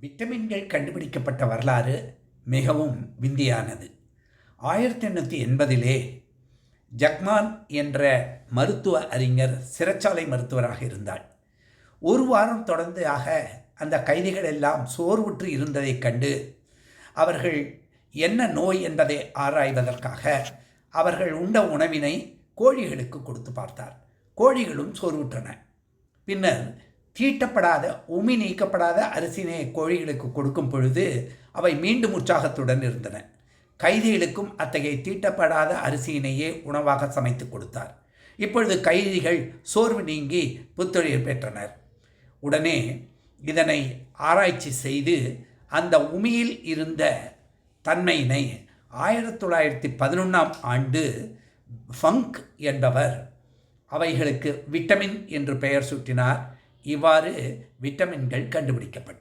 விட்டமின்கள் கண்டுபிடிக்கப்பட்ட வரலாறு மிகவும் விந்தியானது. 1880 ஜக்மான் என்ற மருத்துவ அறிஞர் சிறைச்சாலை மருத்துவராக இருந்தார். ஒரு வாரம் தொடர்ந்தாக அந்த கைதிகள் எல்லாம் சோர்வுற்று இருந்ததைக் கண்டு அவர்கள் என்ன நோய் என்பதை ஆராய்வதற்காக அவர்கள் உண்ட உணவினை கோழிகளுக்கு கொடுத்து பார்த்தார். கோழிகளும் சோர்வுற்றன. பின்னர் தீட்டப்படாத உமி நீக்கப்படாத அரிசினை கோழிகளுக்கு கொடுக்கும் பொழுது அவை மீண்டும் உற்சாகத்துடன் இருந்தன. கைதிகளுக்கும் அத்தகைய தீட்டப்படாத அரிசியினையே உணவாக சமைத்து கொடுத்தார். இப்பொழுது கைதிகள் சோர்வு நீங்கி புத்துயிர் பெற்றனர். உடனே இதனை ஆராய்ச்சி செய்து அந்த உமியில் இருந்த தன்மையினை 1911 ஆண்டு ஃபங்க் என்பவர் அவைகளுக்கு விட்டமின் என்று பெயர் சூட்டினார். இவ்வாறு விட்டமின்கள் கண்டுபிடிக்கப்பட்டன.